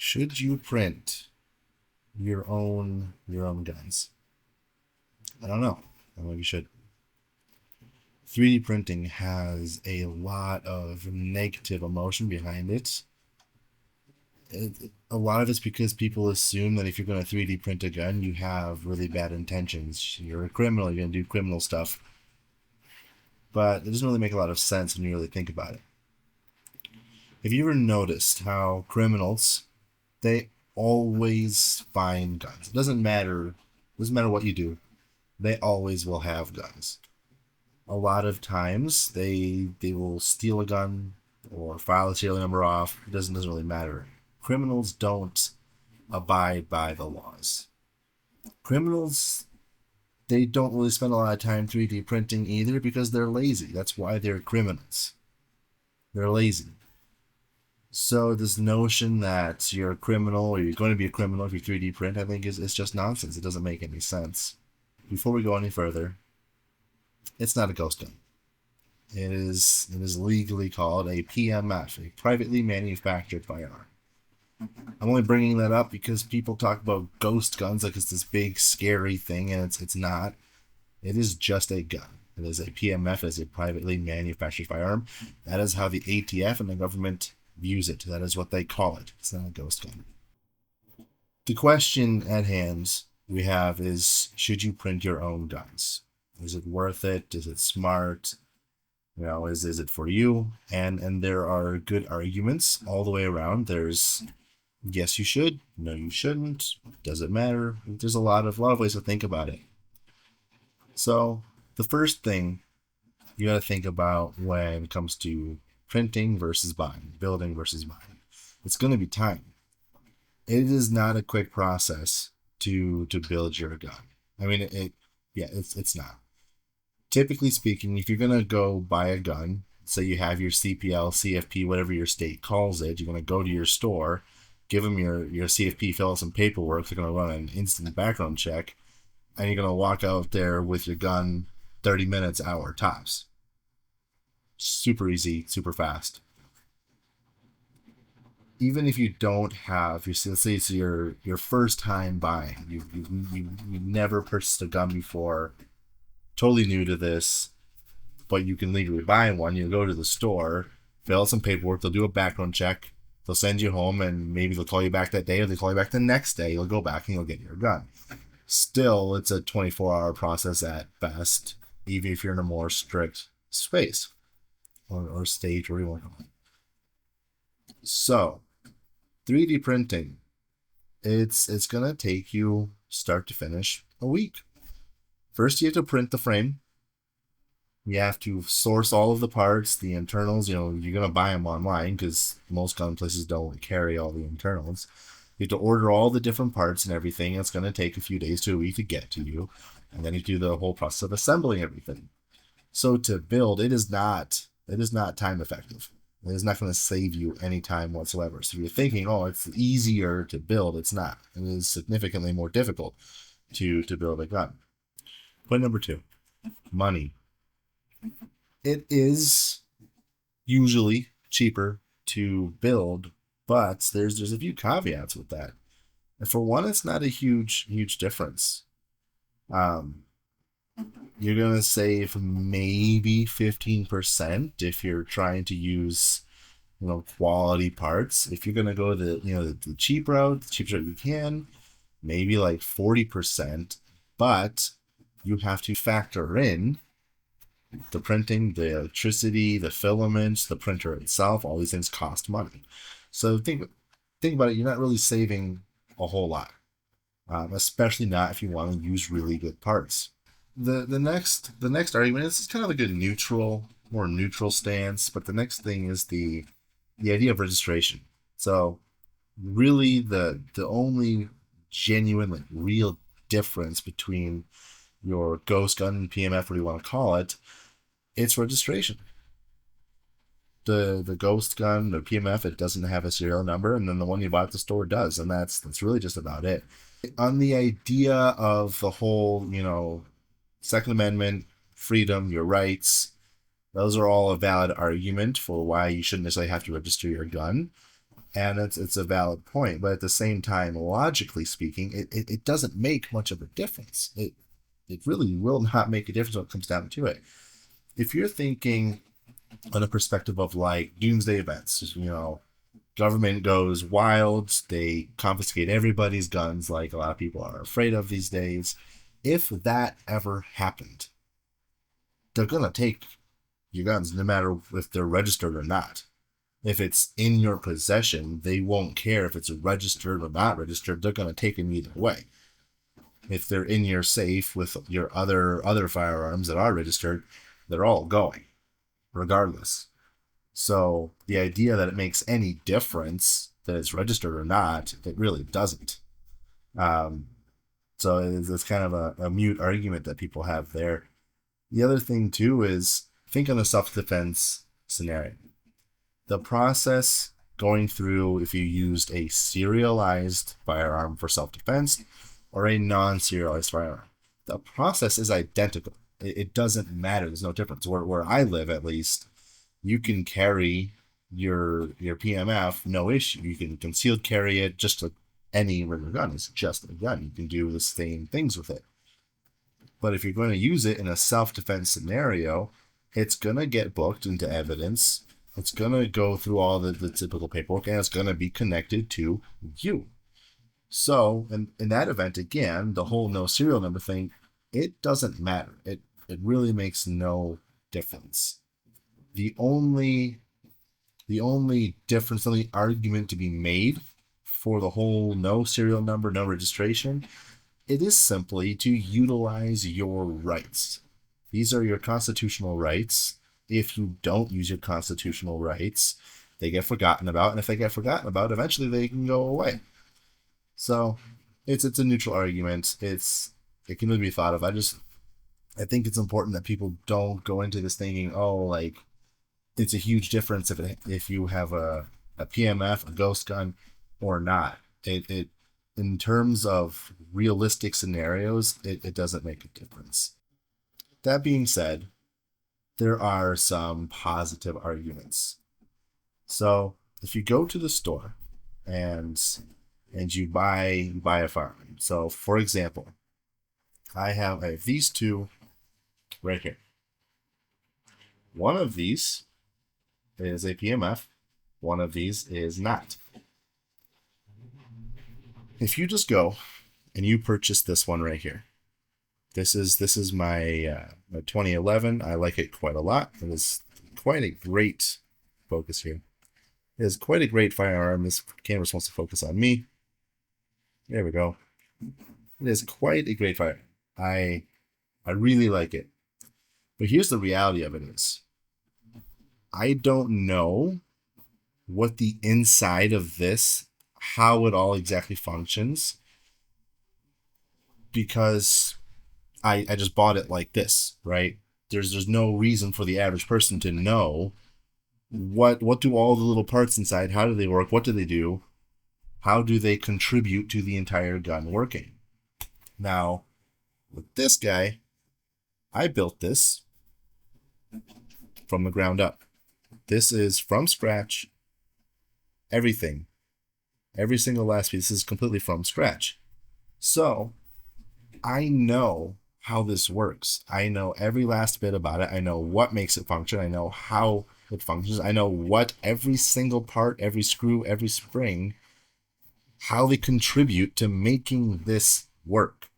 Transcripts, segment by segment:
Should you print your own guns? I don't know. I don't know if you should. 3D printing has a lot of negative emotion behind it. A lot of it's because people assume that if you're going to 3D print a gun, you have really bad intentions. You're a criminal, you're going to do criminal stuff. But it doesn't really make a lot of sense when you really think about it. Have you ever noticed how criminals, they always find guns? It doesn't matter what you do, they always will have guns. A lot of times they will steal a gun or file a serial number off. It doesn't really matter. Criminals don't abide by the laws. Criminals, they don't really spend a lot of time 3D printing either because they're lazy. That's why they're criminals. They're lazy. So this notion that you're a criminal or you're going to be a criminal if you 3D print, I think is just nonsense. It doesn't make any sense. Before we go any further, it's not a ghost gun. It is legally called a PMF, a privately manufactured firearm. I'm only bringing that up because people talk about ghost guns like it's this big scary thing, and it's not. It is just a gun. It is a PMF, it is a privately manufactured firearm. That is how the ATF and the government views it. That is what they call it. It's not a ghost gun. The question at hand we have is, should you print your own guns? Is it worth it? Is it smart? Is it for you? And there are good arguments all the way around. There's yes you should, no you shouldn't, does it matter? There's a lot of ways to think about it. So the first thing you got to think about when it comes to printing versus buying, building versus buying, it's going to be time. It is not a quick process to build your gun. I mean, yeah, it's not. Typically speaking, if you're gonna go buy a gun, say you have your CPL, CFP, whatever your state calls it, you're gonna go to your store, give them your CFP, fill out some paperwork. They're gonna run an instant background check, and you're gonna walk out there with your gun 30 minutes, hour tops. Super easy, super fast. Even if you don't have, let's say it's your first time buying, you've never purchased a gun before, totally new to this, but you can legally buy one. You go to the store, fill out some paperwork, they'll do a background check, they'll send you home, and maybe they'll call you back that day, or they call you back the next day. You'll go back and you'll get your gun. Still, it's a 24-hour process at best, even if you're in a more strict space or stage, where you want to call it. So, 3D printing, it's gonna take you start to finish a week. First, you have to print the frame. You have to source all of the parts, the internals. You're gonna buy them online because most gun places don't carry all the internals. You have to order all the different parts and everything. It's gonna take a few days to a week to get to you, and then you do the whole process of assembling everything. So to build, it is not time effective. It is not going to save you any time whatsoever. So if you're thinking, oh, it's easier to build, it's not. It is significantly more difficult to build a gun. Point number two, money. It is usually cheaper to build, but there's a few caveats with that. And for one, it's not a huge difference. Um, you're gonna save maybe 15% if you're trying to use quality parts. If you're gonna go the cheap route, the cheapest route you can, maybe like 40%, but you have to factor in the printing, the electricity, the filaments, the printer itself. All these things cost money. So think about it. You're not really saving a whole lot, especially not if you want to use really good parts. The next argument, this is kind of like a more neutral stance, but the next thing is the idea of registration. So really, the only genuine, like, real difference between your ghost gun and PMF, what do you want to call it, it's registration. The ghost gun, the PMF, it doesn't have a serial number, and then the one you bought at the store does, and that's really just about it. On the idea of the whole, Second Amendment, freedom, your rights, those are all a valid argument for why you shouldn't necessarily have to register your gun. And it's a valid point, but at the same time, logically speaking, it doesn't make much of a difference. It really will not make a difference when it comes down to it. If you're thinking on a perspective of like doomsday events, government goes wild, they confiscate everybody's guns, like a lot of people are afraid of these days. If that ever happened, they're gonna take your guns no matter if they're registered or not. If it's in your possession, they won't care if it's registered or not registered. They're gonna take them either way. If they're in your safe with your other firearms that are registered, they're all going, regardless. So the idea that it makes any difference that it's registered or not, it really doesn't. Um, so it's kind of a mute argument that people have there. The other thing too is think on a self-defense scenario. The process going through if you used a serialized firearm for self-defense or a non-serialized firearm, the process is identical. It doesn't matter. There's no difference. Where I live, at least, you can carry your PMF no issue. You can concealed carry it just like any regular gun. It's just a gun. You can do the same things with it. But if you're going to use it in a self-defense scenario, it's going to get booked into evidence. It's going to go through all the typical paperwork, and it's going to be connected to you. So, in that event, again, the whole no serial number thing, it doesn't matter. It really makes no difference. The only difference, the only argument to be made for the whole no serial number, no registration, it is simply to utilize your rights. These are your constitutional rights. If you don't use your constitutional rights, they get forgotten about, and if they get forgotten about, eventually they can go away. So it's a neutral argument. It can really be thought of. I think it's important that people don't go into this thinking, oh, like it's a huge difference if you have a PMF, a ghost gun, or not. It in terms of realistic scenarios, it doesn't make a difference. That being said, there are some positive arguments. So if you go to the store and you buy a firearm. So for example, I have these two right here. One of these is a PMF. One of these is not. If you just go and you purchase this one right here, this is my 2011. I like it quite a lot. It is quite a great focus here. It is quite a great firearm. This camera's supposed to focus on me. There we go. It is quite a great firearm. I really like it. But here's the reality of it is, I don't know what the inside of this, how it all exactly functions, because I just bought it like this, right? There's no reason for the average person to know what do all the little parts inside, how do they work, what do they do, how do they contribute to the entire gun working. Now, with this guy, I built this from the ground up. This is from scratch. Everything. Every single last piece is completely from scratch. So, I know how this works. I know every last bit about it. I know what makes it function. I know how it functions. I know what every single part, every screw, every spring, how they contribute to making this work.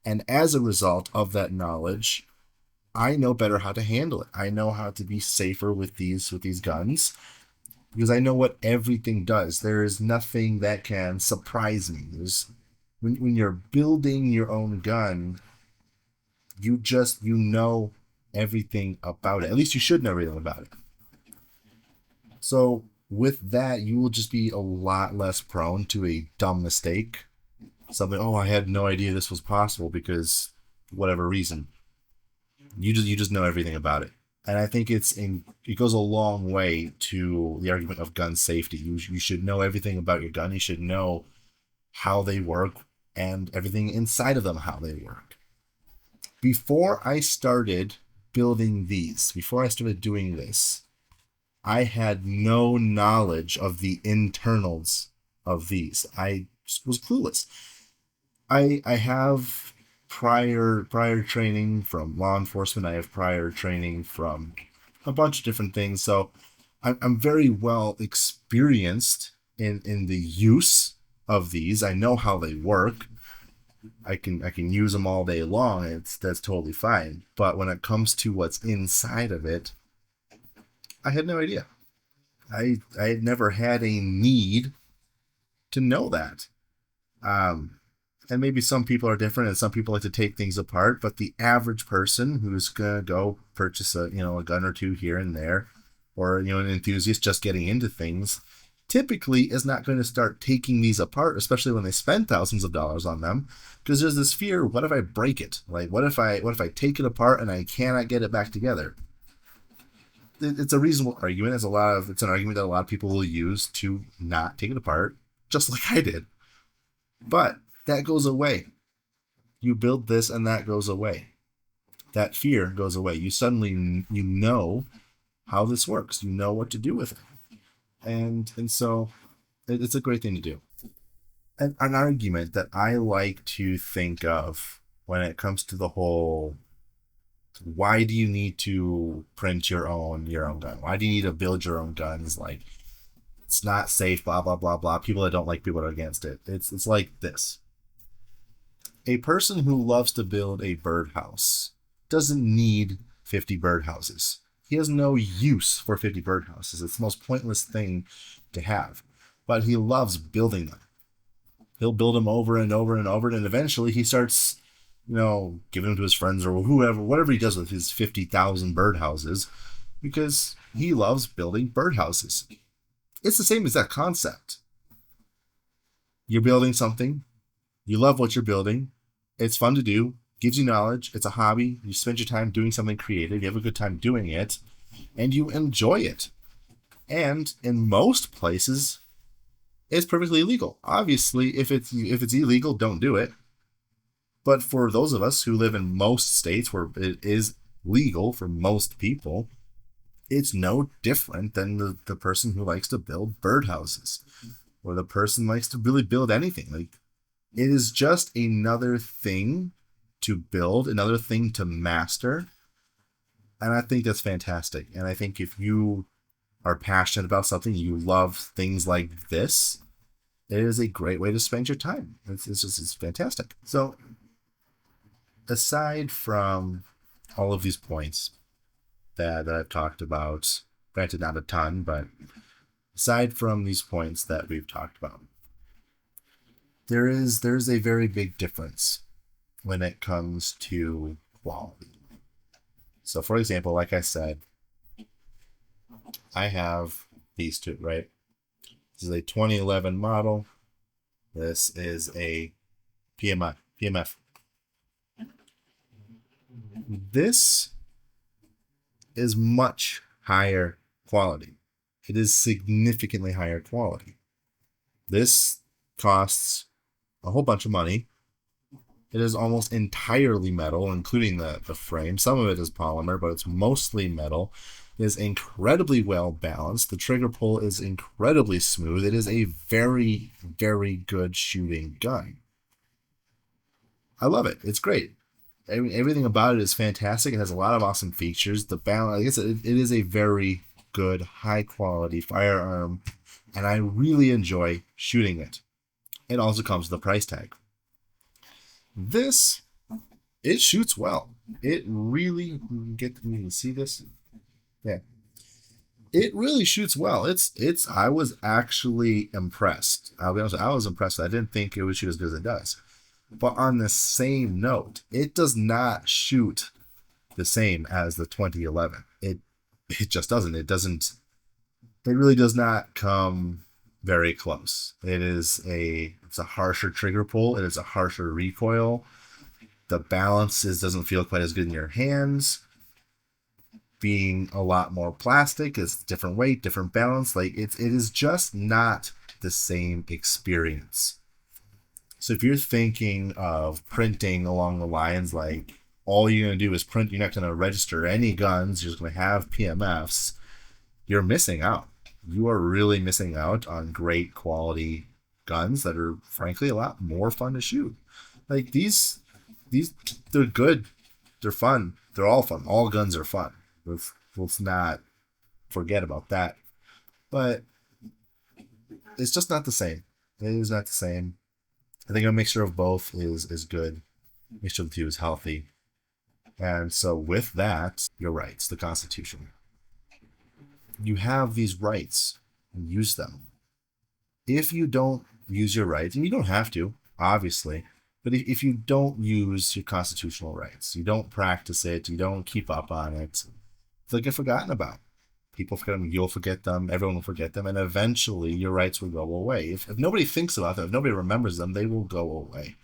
And as a result of that knowledge, I know better how to handle it. I know how to be safer with these guns because I know what everything does. There is nothing that can surprise me. When you're building your own gun, you know everything about it. At least you should know everything about it. So with that, you will just be a lot less prone to a dumb mistake. Something, oh, I had no idea this was possible because whatever reason. You just know everything about it. And I think it goes a long way to the argument of gun safety. You should know everything about your gun. You should know how they work and everything inside of them, how they work. Before I started building these, before I started doing this, I had no knowledge of the internals of these. I was clueless. I have prior training from law enforcement. I have prior training from a bunch of different things. So I'm very well experienced in the use of these. I know how they work. I can use them all day long. That's totally fine. But when it comes to what's inside of it, I had no idea. I had never had a need to know that. Um, and maybe some people are different, and some people like to take things apart. But the average person who's gonna go purchase a gun or two here and there, or an enthusiast just getting into things, typically is not going to start taking these apart, especially when they spend thousands of dollars on them, because there's this fear: what if I break it? Like, what if I take it apart and I cannot get it back together? It's a reasonable argument. It's an argument that a lot of people will use to not take it apart, just like I did. But that goes away. You build this and that goes away. That fear goes away. You know how this works. You know what to do with it. And so it's a great thing to do. And an argument that I like to think of when it comes to the whole, why do you need to print your own gun? Why do you need to build your own guns? Like, it's not safe, blah blah blah blah. People that don't like people are against it. It's like this. A person who loves to build a birdhouse doesn't need 50 birdhouses. He has no use for 50 birdhouses. It's the most pointless thing to have. But he loves building them. He'll build them over and over and over, and eventually he starts, giving them to his friends or whoever, whatever he does with his 50,000 birdhouses, because he loves building birdhouses. It's the same exact concept. You're building something. You love what you're building. It's fun to do. Gives you knowledge. It's a hobby. You spend your time doing something creative. You have a good time doing it. And you enjoy it. And in most places, it's perfectly legal. Obviously, if it's illegal, don't do it. But for those of us who live in most states where it is legal for most people, it's no different than the person who likes to build birdhouses, or the person likes to really build anything. Like, it is just another thing to build, another thing to master. And I think that's fantastic. And I think if you are passionate about something, you love things like this, it is a great way to spend your time. It's fantastic. So aside from all of these points that I've talked about, granted not a ton, but aside from these points that we've talked about, there's a very big difference when it comes to quality. So for example, like I said, I have these two, right? This is a 2011 model. This is a PMF. This is much higher quality. It is significantly higher quality. This costs a whole bunch of money. It is almost entirely metal, including the frame. Some of it is polymer, but it's mostly metal. It is incredibly well balanced. The trigger pull is incredibly smooth. It is a very, very good shooting gun. I love it. It's great. Everything about it is fantastic. It has a lot of awesome features. The balance, I guess it is a very good, high quality firearm, and I really enjoy shooting it. It also comes with a price tag. This, it shoots well. It really, you see this? Yeah. It really shoots well. I was actually impressed. I'll be honest, I was impressed. I didn't think it would shoot as good as it does. But on the same note, it does not shoot the same as the 2011. It just doesn't. It really does not come very close. It's a harsher trigger pull. It is a harsher recoil. The balance doesn't feel quite as good in your hands. Being a lot more plastic, it's different weight, different balance. Like, it is just not the same experience. So if you're thinking of printing along the lines like all you're going to do is print, you're not going to register any guns, you're just going to have PMFs, you're missing out. You are really missing out on great quality guns that are frankly a lot more fun to shoot. Like these they're good, they're fun, they're all fun. All guns are fun. Let's not forget about that. But it's just not the same. It is not the same. I think a mixture of both is good. A mixture of the two is healthy. And so with that, your rights, the Constitution. You have these rights. Use them. If you don't use your rights, and you don't have to, obviously, but if you don't use your constitutional rights, you don't practice it, you don't keep up on it, they'll get forgotten about. People forget them, you'll forget them, everyone will forget them, and eventually your rights will go away. If nobody thinks about them, if nobody remembers them, they will go away.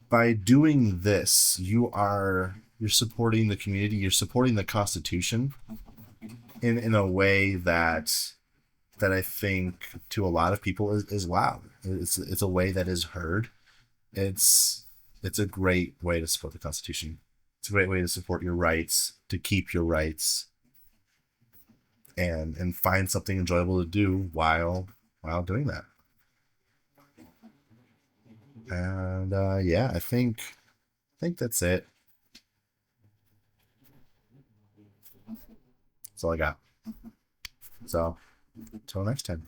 By doing this, you're supporting the community, you're supporting the Constitution in a way that I think to a lot of people is loud. It's a way that is heard. It's it's a great way to support the Constitution. It's a great way to support your rights, to keep your rights, and find something enjoyable to do while doing that. And yeah, I think that's it. That's all I got. So until next time.